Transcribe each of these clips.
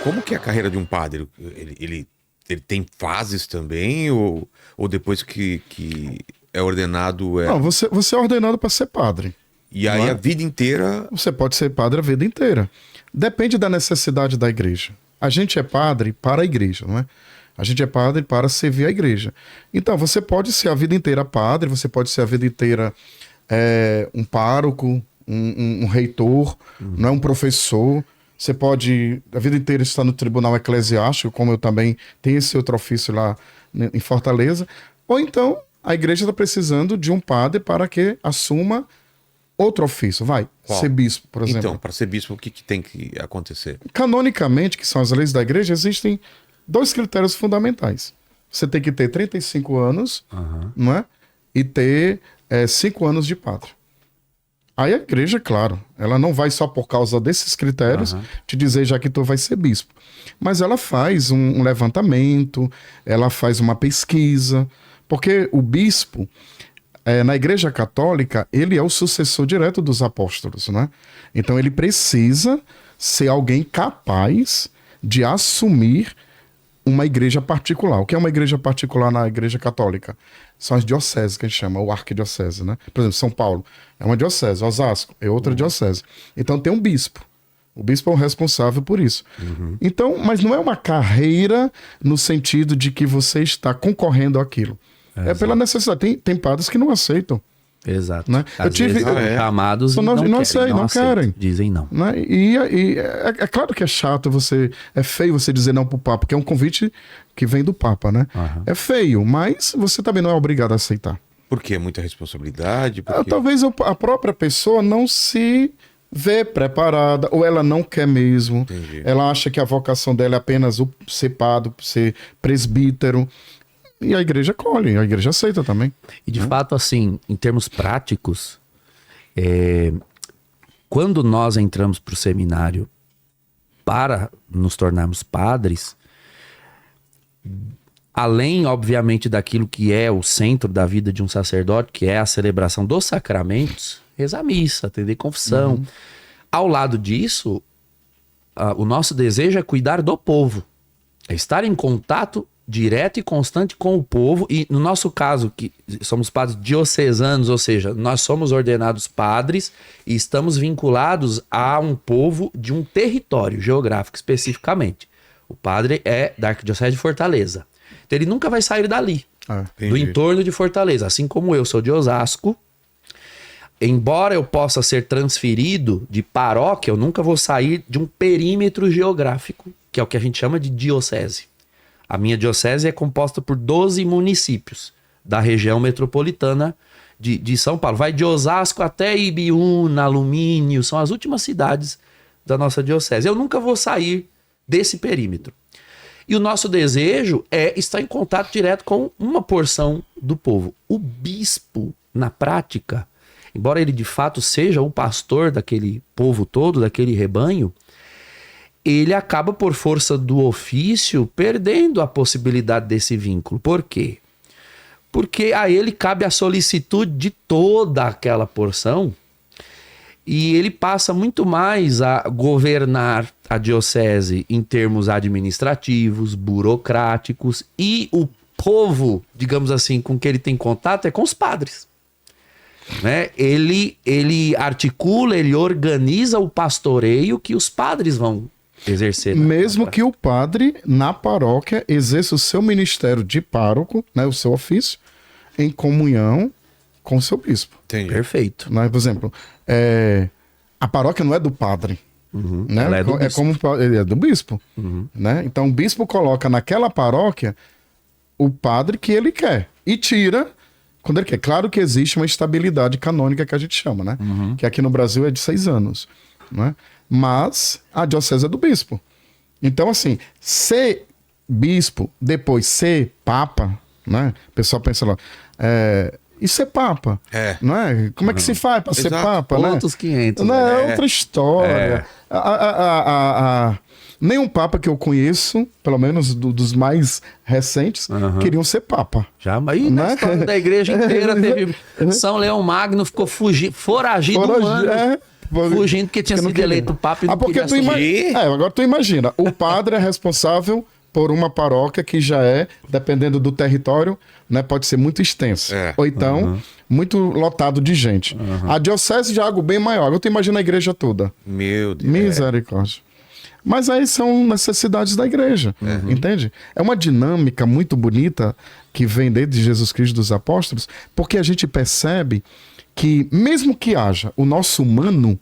Como que é a carreira de um padre? Ele tem fases também? Ou depois que é ordenado... Não, você é ordenado para ser padre. E aí a vida inteira... Você pode ser padre a vida inteira. Depende da necessidade da igreja. A gente é padre para a igreja, não é? A gente é padre para servir a igreja. Então, você pode ser a vida inteira padre, você pode ser a vida inteira um pároco, um reitor, não é, um professor. Você pode a vida inteira estar no tribunal eclesiástico, como eu também tenho esse outro ofício lá em Fortaleza. Ou então, a igreja está precisando de um padre para que assuma outro ofício. Qual? Ser bispo, por exemplo. Então, para ser bispo, o que tem que acontecer? Canonicamente, que são as leis da igreja, existem 2 critérios fundamentais. Você tem que ter 35 anos, não é? E ter 5 anos de padre. Aí a igreja, claro, ela não vai só por causa desses critérios te dizer já que tu vai ser bispo. Mas ela faz um levantamento, ela faz uma pesquisa, porque o bispo, na igreja católica, ele é o sucessor direto dos apóstolos, né? Então ele precisa ser alguém capaz de assumir uma igreja particular. O que é uma igreja particular na igreja católica? São as dioceses, que a gente chama, o arquidiocese, né? Por exemplo, São Paulo é uma diocese, Osasco é outra diocese. Então tem um bispo. O bispo é o responsável por isso. Então, mas não é uma carreira no sentido de que você está concorrendo àquilo. É pela necessidade. Tem padres que não aceitam. Exato. Né? Às vezes são chamados e não querem. Dizem não. Né? É claro que é chato é feio você dizer não pro Papa, porque é um convite que vem do Papa, né? É feio, mas você também não é obrigado a aceitar. Por quê? Muita responsabilidade? Talvez a própria pessoa não se vê preparada, ou ela não quer mesmo. Entendi. Ela acha que a vocação dela é apenas o ser padre, ser presbítero. E a igreja acolhe, a igreja aceita também. E de fato, assim, em termos práticos, quando nós entramos para o seminário para nos tornarmos padres, além, obviamente, daquilo que é o centro da vida de um sacerdote, que é a celebração dos sacramentos, rezar a missa, atender confissão. Ao lado disso, o nosso desejo é cuidar do povo, é estar em contato direto e constante com o povo, e no nosso caso, que somos padres diocesanos, ou seja, nós somos ordenados padres e estamos vinculados a um povo de um território geográfico especificamente. O padre é da Arquidiocese de Fortaleza. Então ele nunca vai sair dali, do entorno de Fortaleza, assim como eu sou de Osasco. Embora eu possa ser transferido de paróquia, eu nunca vou sair de um perímetro geográfico, que é o que a gente chama de diocese. A minha diocese é composta por 12 municípios da região metropolitana de São Paulo. Vai de Osasco até Ibiúna, Alumínio, são as últimas cidades da nossa diocese. Eu nunca vou sair desse perímetro. E o nosso desejo é estar em contato direto com uma porção do povo. O bispo, na prática, embora ele de fato seja o pastor daquele povo todo, daquele rebanho, ele acaba, por força do ofício, perdendo a possibilidade desse vínculo. Por quê? Porque a ele cabe a solicitude de toda aquela porção e ele passa muito mais a governar a diocese em termos administrativos, burocráticos, e o povo, digamos assim, com que ele tem contato é com os padres. Né? Ele articula, ele organiza o pastoreio que os padres vão exercer. Mesmo que o padre, na paróquia, exerça o seu ministério de pároco, né, o seu ofício, em comunhão com o seu bispo. Entendi. Perfeito. Né? Por exemplo, a paróquia não é do padre. Né? Ela é do bispo. Ele é do bispo. Né? Então o bispo coloca naquela paróquia o padre que ele quer e tira quando ele quer. Claro que existe uma estabilidade canônica que a gente chama, né? Que aqui no Brasil é de 6 anos. Né? Mas a diocese é do bispo. Então, assim, ser bispo, depois ser papa, né? O pessoal pensa lá, e ser papa? Não é? Como é que se faz para ser papa? Outros né? 500. Não, é outra história. Nenhum papa que eu conheço, pelo menos dos mais recentes, queriam ser papa. Já, mas na história da igreja inteira teve... São Leão Magno ficou foragido um ano. Fugindo porque tinha não sido queria. eleito papa e não porque queria assumir. agora tu imagina, o padre é responsável por uma paróquia que já é, dependendo do território, né, pode ser muito extensa. Ou então, muito lotado de gente. A diocese de algo bem maior. Agora tu imagina a igreja toda. Meu Deus. Misericórdia. Mas aí são necessidades da igreja, entende? É uma dinâmica muito bonita que vem desde Jesus Cristo dos apóstolos, porque a gente percebe que mesmo que haja o nosso humano,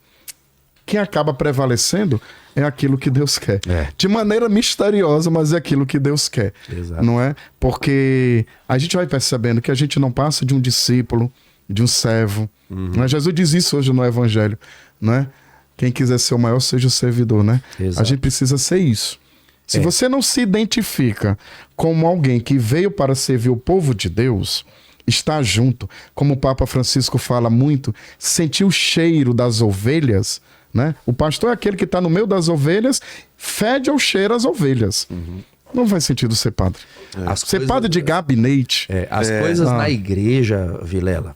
quem acaba prevalecendo é aquilo que Deus quer. De maneira misteriosa, mas é aquilo que Deus quer. Exato. Não é? Porque a gente vai percebendo que a gente não passa de um discípulo, de um servo. Não é? Jesus diz isso hoje no Evangelho, não é? Quem quiser ser o maior, seja o servidor, né? Exato. A gente precisa ser isso. Se você não se identifica como alguém que veio para servir o povo de Deus, está junto, como o Papa Francisco fala muito, sentir o cheiro das ovelhas, né? O pastor é aquele que está no meio das ovelhas, fede ou cheira as ovelhas. Não faz sentido ser padre. Ser padre de gabinete. As coisas na igreja, Vilela.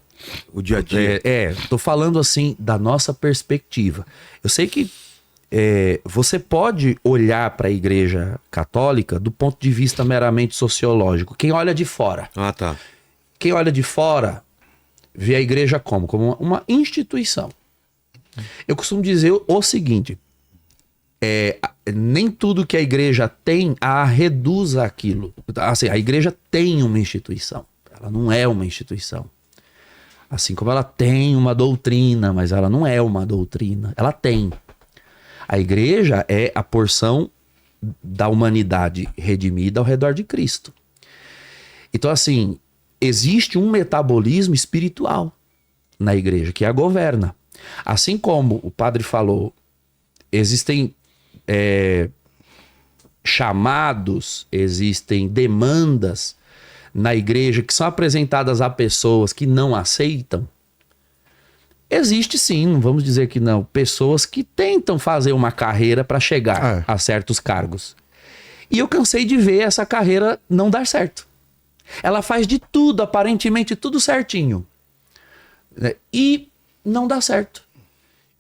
O dia a dia. Tô falando assim da nossa perspectiva. Eu sei que você pode olhar para a igreja católica do ponto de vista meramente sociológico. Quem olha de fora. Ah, tá. Quem olha de fora vê a igreja como? Como uma instituição. Eu costumo dizer o seguinte: nem tudo que a igreja tem a reduz àquilo. Assim, a igreja tem uma instituição. Ela não é uma instituição. Assim como ela tem uma doutrina, mas ela não é uma doutrina. Ela tem. A igreja é a porção da humanidade redimida ao redor de Cristo. Então, assim, existe um metabolismo espiritual na igreja que a governa. Assim como o padre falou, existem chamados, existem demandas na igreja que são apresentadas a pessoas que não aceitam. Existe sim, não vamos dizer que não, pessoas que tentam fazer uma carreira para chegar a certos cargos. E eu cansei de ver essa carreira não dar certo. Ela faz de tudo, aparentemente tudo certinho. E não dá certo.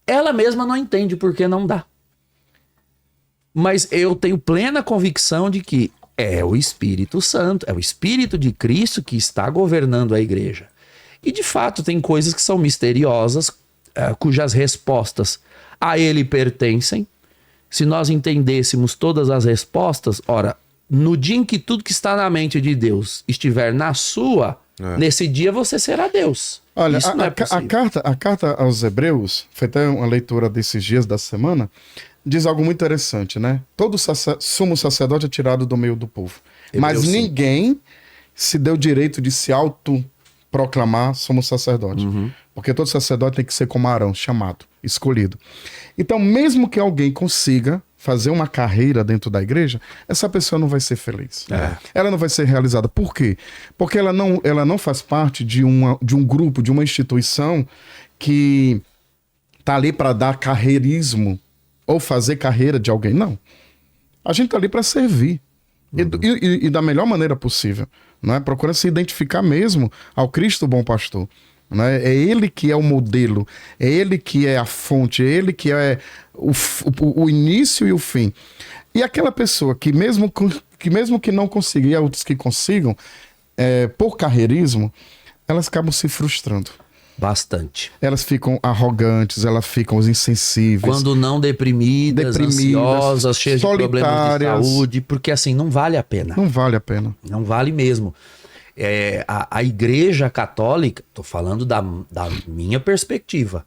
Ela mesma não entende por que não dá. Mas eu tenho plena convicção de que é o Espírito Santo, é o Espírito de Cristo que está governando a igreja. E de fato tem coisas que são misteriosas, cujas respostas a ele pertencem. Se nós entendêssemos todas as respostas, ora, no dia em que tudo que está na mente de Deus estiver na sua, nesse dia você será Deus. Olha, isso não é possível. a carta aos Hebreus, foi até uma leitura desses dias da semana, diz algo muito interessante, né? Todo sumo sacerdote é tirado do meio do povo. Mas ninguém se deu o direito de se autoproclamar sumo sacerdote. Porque todo sacerdote tem que ser como Arão, chamado, escolhido. Então, mesmo que alguém consiga fazer uma carreira dentro da igreja, essa pessoa não vai ser feliz. Ela não vai ser realizada. Por quê? Porque ela não faz parte de um grupo, de uma instituição que tá ali para dar carreirismo ou fazer carreira de alguém. Não. A gente tá ali para servir. E da melhor maneira possível. Né? Procura se identificar mesmo ao Cristo bom pastor. Né? É ele que é o modelo, é ele que é a fonte, é ele que é o início e o fim. E aquela pessoa que mesmo que não consiga, e outros que consigam, por carreirismo, elas acabam se frustrando. Bastante. Elas ficam arrogantes, elas ficam insensíveis. Quando não deprimidas, ansiosas, cheias de problemas de saúde, porque assim, não vale a pena. Não vale a pena. Não vale mesmo. A igreja católica, tô falando da minha perspectiva,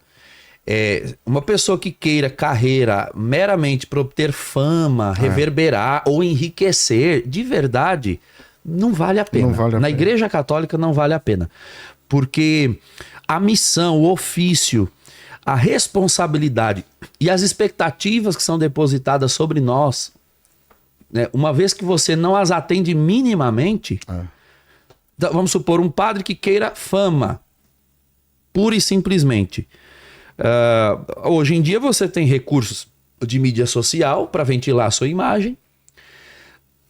uma pessoa que queira carreira meramente para obter fama, reverberar ou enriquecer, de verdade, não vale a pena. Não vale a Na pena. igreja católica não vale a pena. Porque a missão, o ofício, a responsabilidade e as expectativas que são depositadas sobre nós, né, uma vez que você não as atende minimamente, vamos supor um padre que queira fama, pura e simplesmente. Hoje em dia você tem recursos de mídia social para ventilar a sua imagem,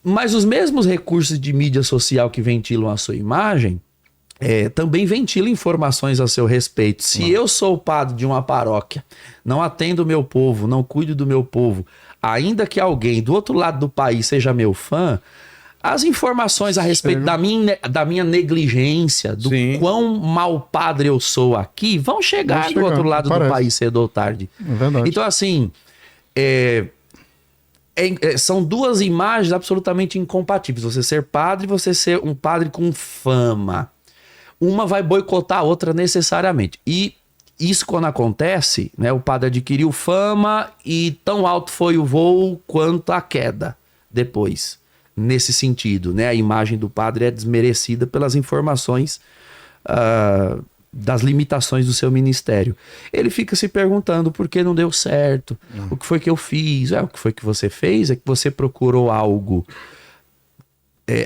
mas os mesmos recursos de mídia social que ventilam a sua imagem também ventila informações a seu respeito. Se eu sou o padre de uma paróquia, não atendo o meu povo, não cuido do meu povo, ainda que alguém do outro lado do país seja meu fã, as informações a respeito da minha negligência, do quão mau padre eu sou aqui, vão chegar do outro lado do país cedo ou tarde. É verdade. Então, assim, são duas imagens absolutamente incompatíveis. Você ser padre e você ser um padre com fama. Uma vai boicotar a outra necessariamente. E isso, quando acontece, né, o padre adquiriu fama e tão alto foi o voo quanto a queda depois. Nesse sentido, né, a imagem do padre é desmerecida pelas informações das limitações do seu ministério. Ele fica se perguntando por que não deu certo, o que foi que eu fiz, o que foi que você fez, é que você procurou algo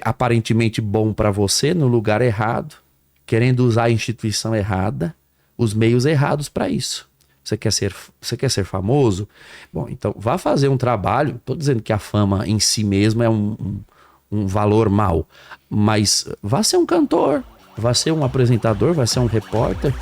aparentemente bom para você no lugar errado, querendo usar a instituição errada, os meios errados para isso. Você quer ser famoso? Bom, então vá fazer um trabalho. Estou dizendo que a fama em si mesma é um valor mau, mas vá ser um cantor, vá ser um apresentador, vá ser um repórter,